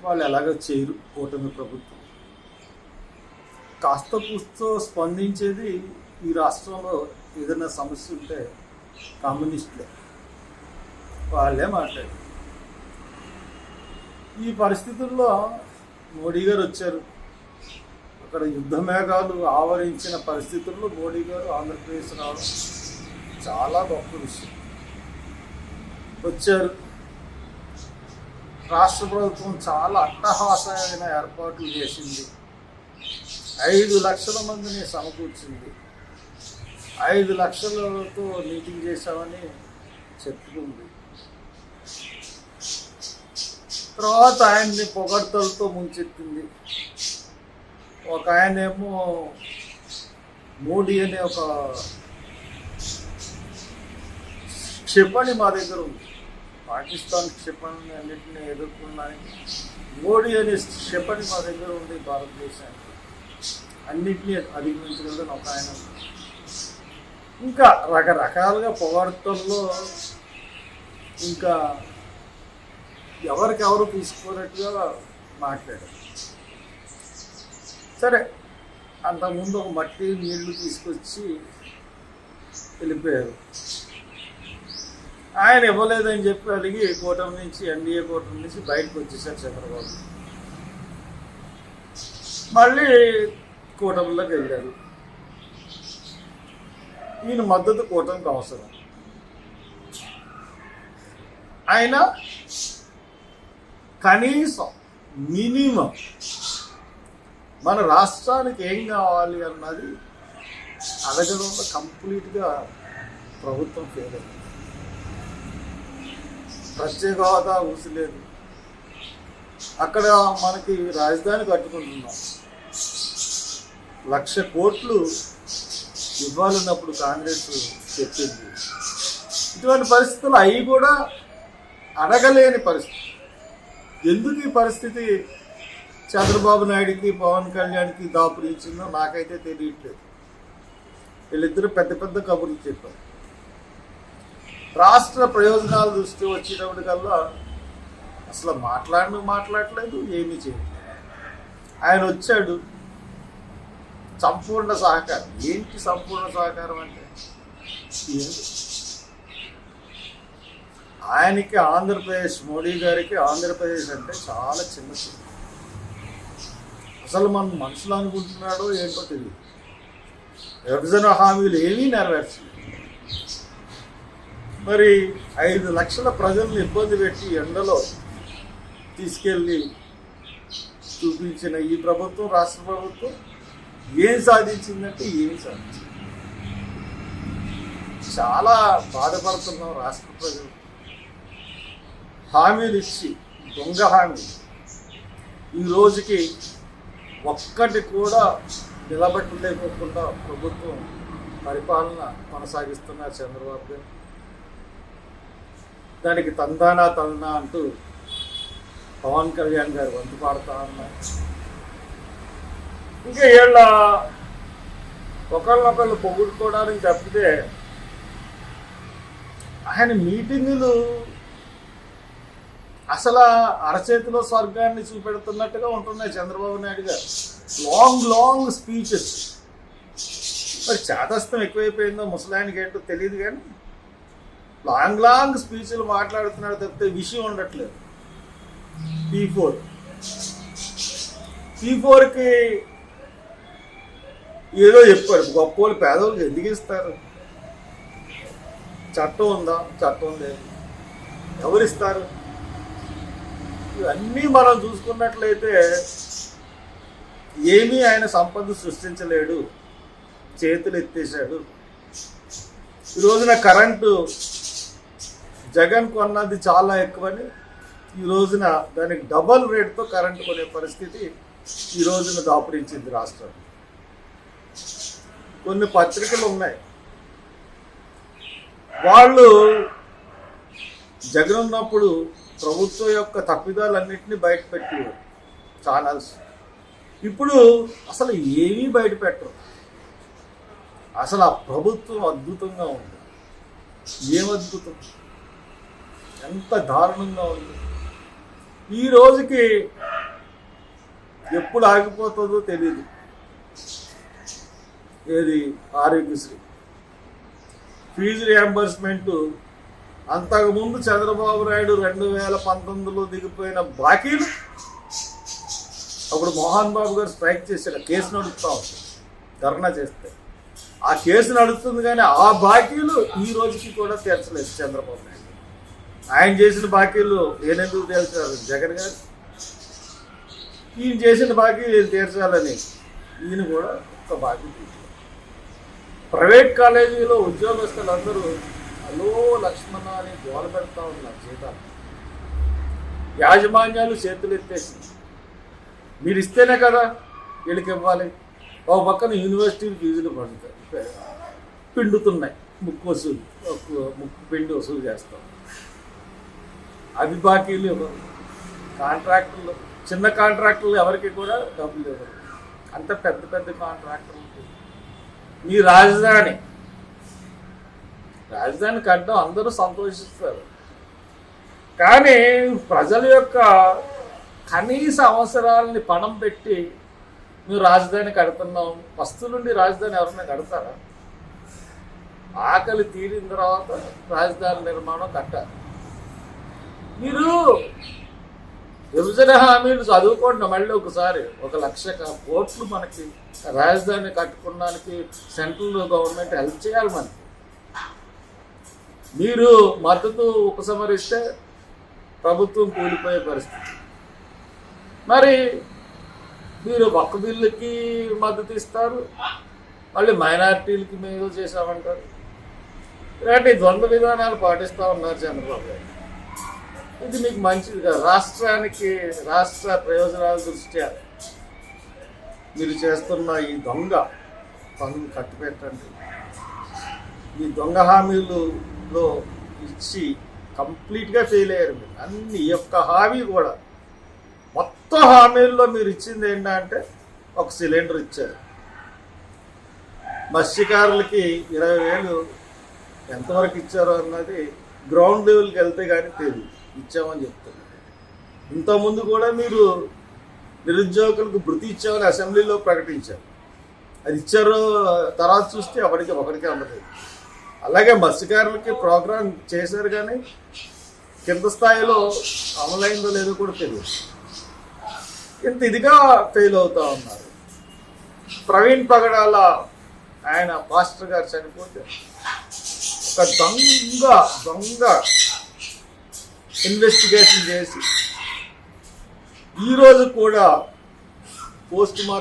వాళ్ళు ఎలాగో చేయరు. కూటమి ప్రభుత్వం కాస్త కూస్తో స్పందించేది. ఈ రాష్ట్రంలో ఏదైనా సమస్య ఉంటే కమ్యూనిస్టులే, వాళ్ళే మాట్లాడారు. ఈ పరిస్థితుల్లో మోడీ గారు వచ్చారు. అక్కడ యుద్ధ మేఘాలు ఆవరించిన పరిస్థితుల్లో మోడీ గారు ఆంధ్రప్రదేశ్ రావడం చాలా గొప్ప విషయం. వచ్చారు. రాష్ట్ర ప్రభుత్వం చాలా అట్టహాసమైన ఏర్పాట్లు చేసింది. 5 లక్షల మందిని సమకూర్చింది. 5 లక్షలతో మీటింగ్ చేశామని చెప్పుకుంది. తర్వాత ఆయన్ని పొగడ్తలతో ముంచెత్తింది. ఒక ఆయనేమో మోడీ అనే ఒక క్షిపణి మా దగ్గర ఉంది, పాకిస్తాన్ క్షిపణి అన్నింటినీ ఎదుర్కొనడానికి మోడీ అనే క్షిపణి మా దగ్గర ఉంది, భారతదేశానికి అన్నింటినీ అధిగమించగలని ఒక ఆయన. ఇంకా రకరకాలుగా పొగడ్తల్లో ఇంకా ఎవరికెవరు తీసుకోనట్టుగా మాట్లాడారు. సరే, అంతకుముందు ఒక మట్టి నీళ్లు తీసుకొచ్చి వెళ్ళిపోయారు. ఆయన ఇవ్వలేదని చెప్పి అడిగి కూటమి నుంచి, ఎన్డీఏ కూటమి నుంచి బయటకు వచ్చేసారు చంద్రబాబు. మళ్ళీ కూటమిలోకి వెళ్ళారు. ఈయన మద్దతు కూటమికి అవసరం. ఆయన కనీసం మినిమం మన రాష్ట్రానికి ఏం కావాలి అన్నది అడగడంలో కంప్లీట్గా ప్రభుత్వం ఫెయిల్ అయింది. ప్రత్యేక హోదా ఊసలేదు. అక్కడ మనకి రాజధాని కట్టుకుంటున్నాం, 1,00,000 కోట్లు ఇవ్వాలన్నప్పుడు కాంగ్రెస్ చెప్పింది. ఇటువంటి పరిస్థితులు అవి కూడా అడగలేని పరిస్థితి. ఎందుకు ఈ పరిస్థితి చంద్రబాబు నాయుడికి, పవన్ కళ్యాణ్కి దాపురించిందో నాకైతే తెలియట్లేదు. వీళ్ళిద్దరూ పెద్ద పెద్ద కబుర్లు చెప్పారు. రాష్ట్ర ప్రయోజనాల దృష్టి వచ్చేటప్పటికల్లా అసలు మాట్లాడలేదు, ఏమీ చేయలేదు. ఆయన వచ్చాడు, సంపూర్ణ సహకారం. ఏంటి సంపూర్ణ సహకారం అంటే? ఆయనకి ఆంధ్రప్రదేశ్, మోడీ గారికి ఆంధ్రప్రదేశ్ అంటే చాలా చిన్న చిన్న, అసలు మన మనుషులు అనుకుంటున్నాడో ఏంటో తెలియదు. విభజన హామీలు ఏమీ నెరవేర్చలేదు. మరి 5 లక్షల ప్రజలను ఇబ్బంది పెట్టి ఎండలో తీసుకెళ్ళి చూపించిన ఈ ప్రభుత్వం, రాష్ట్ర ప్రభుత్వం ఏం సాధించిందంటే ఏమి సాధించింది. చాలా బాధపడుతున్నాం రాష్ట్ర ప్రజలు. హామీలు ఇచ్చి, దొంగ హామీలు, ఈ రోజుకి ఒక్కటి కూడా నిలబెట్టలేకోకుండా ప్రభుత్వం పరిపాలన కొనసాగిస్తున్నారు చంద్రబాబు గారు. దానికి తందానా అంటూ పవన్ కళ్యాణ్ గారు వంతు పాడుతూ ఉన్నారు. ఇంకా వీళ్ళ ఒకళ్ళనొకళ్ళు పొగుడుకోవడానికి తప్పితే ఆయన మీటింగులు అసలు అరచేతిలో స్వర్గాన్ని చూపెడుతున్నట్టుగా ఉంటున్నాయి చంద్రబాబు నాయుడు గారు. Long speeches. మరి చేతస్థం ఎక్కువైపోయిందో ముసలాయనకి ఏంటో తెలియదు, కానీ లాంగ్ స్పీచ్లు మాట్లాడుతున్నాడు తప్పితే విషయం ఉండట్లేదు. P4కి ఏదో చెప్పారు. గొప్పోళ్ళు పేదోళ్ళకి ఎందుకు ఇస్తారు? చట్టం ఉందా? చట్టం లేదు. ఎవరిస్తారు? ఇవన్నీ మనం చూసుకున్నట్లయితే ఏమీ ఆయన సంపద సృష్టించలేడు, చేతులు ఎత్తేసాడు. ఈ రోజున కరెంటు జగన్ కొన్నది చాలా ఎక్కువని ఈ రోజున దానికి డబల్ రేట్తో కరెంటు కొనే పరిస్థితి ఈ రోజున దాపురించింది రాష్ట్రం. కొన్ని పత్రికలు ఉన్నాయి, వాళ్ళు జగన్ ఉన్నప్పుడు ప్రభుత్వం యొక్క తప్పిదాలన్నింటినీ బయట పెట్టేవారు ఛానల్స్. ఇప్పుడు అసలు ఏమీ బయట పెట్టరు. అసలు ఆ ప్రభుత్వం అద్భుతంగా ఉంది. ఏం అద్భుతం! ఎంత దారుణంగా ఉంది. ఈ రోజుకి ఎప్పుడు ఆగిపోతుందో తెలియదు. ఏది ఆరోగ్యశ్రీ ఫీజు రియంబర్స్మెంట్ అంతకుముందు చంద్రబాబు నాయుడు 2019లో దిగిపోయిన బాకీలు అప్పుడు మోహన్ బాబు గారు స్ట్రైక్ చేశారు. కేసు నడుస్తూ ఉంది, ధర్నా చేస్తే ఆ కేసు నడుస్తుంది, కానీ ఆ బాకీలు ఈ రోజుకి కూడా తీర్చలేదు చంద్రబాబు నాయుడు. ఆయన చేసిన బాకీలు నేనెందుకు తీర్చారు జగన్ గారు? ఈయన చేసిన బాకీ తీర్చాలని ఈయన కూడా ఒక బాకీ తీర్చారు. ప్రైవేట్ కాలేజీలో ఉద్యోగస్తులందరూ హలో లక్ష్మణ అని గోల పెడతా ఉన్నారు. జీతాలు యాజమాన్యాలు చేతులు ఎత్తేసి మీరు ఇస్తేనే కదా వీళ్ళకి ఇవ్వాలి. ఒక పక్కన యూనివర్సిటీలు ఫీజులు పిండుతున్నాయి, ముక్కు పిండి వసూలు చేస్తాం. అవి బాకీలు ఇవ్వరు. కాంట్రాక్టర్లు, చిన్న కాంట్రాక్టర్లు ఎవరికి కూడా డబ్బులు ఇవ్వరు. అంత పెద్ద పెద్ద కాంట్రాక్టర్లు. మీ రాజధాని కట్టడం అందరూ సంతోషిస్తారు, కానీ ప్రజల యొక్క కనీస అవసరాలని పణం పెట్టి మేము రాజధాని కడుతున్నాం. వస్తువులుండి రాజధాని ఎవరైనా కడతారా? ఆకలి తీరిన తర్వాత రాజధాని నిర్మాణం కట్టాలి. మీరు విభజన హామీలు చదువుకోండి మళ్ళీ ఒకసారి. 1,00,000 కోట్లు మనకి రాజధాని కట్టుకోవడానికి సెంట్రల్ గవర్నమెంట్ హెల్ప్ చేయాలి మనకి. మీరు మద్దతు ఉపసంహరిస్తే ప్రభుత్వం కూలిపోయే పరిస్థితి. మరి మీరు ఒక్క బిల్లుకి మద్దతు ఇస్తారు, మళ్ళీ మైనారిటీలకి మేము చేసామంటారు. ఇలాంటి ద్వంద్వ విధానాలు పాటిస్తూ ఉన్నారు చంద్రబాబు గారు. ఇది మీకు మంచిది కాదు. రాష్ట్ర ప్రయోజనాల దృష్ట్యా మీరు చేస్తున్న ఈ దొంగ పనులు కట్టిపెట్టండి. ఈ దొంగ హామీలలో ఇచ్చి కంప్లీట్గా ఫెయిల్ అయ్యారు మీరు. అన్ని యొక్క హామీ కూడా మొత్తం హామీల్లో మీరు ఇచ్చింది ఏంటంటే ఒక సిలిండర్ ఇచ్చారు. మత్స్యకారులకి 20,000 ఎంతవరకు ఇచ్చారో అన్నది గ్రౌండ్ లెవెల్కి వెళ్తే కానీ తెలియదు. ఇచ్చామని చెప్తున్నారు. ఇంతకుముందు కూడా మీరు నిరుద్యోగులకు భృతి ఇచ్చామని అసెంబ్లీలో ప్రకటించారు. అది ఇచ్చారో తర్వాత చూస్తే ఒకరికి అందలేదు. అలాగే మత్స్యకారులకి ప్రోగ్రాం చేశారు, కానీ కింద స్థాయిలో అమలైందో లేదో కూడా తెలియదు. ఇంత ఇదిగా ఫెయిల్ అవుతూ ఉన్నారు. ప్రవీణ్ పగడాల ఆయన పాస్టర్ గారు చనిపోతే ఒక దొంగ ఇన్వెస్టిగేషన్ చేసి ఈరోజు కూడా పోస్ట్ మార్టం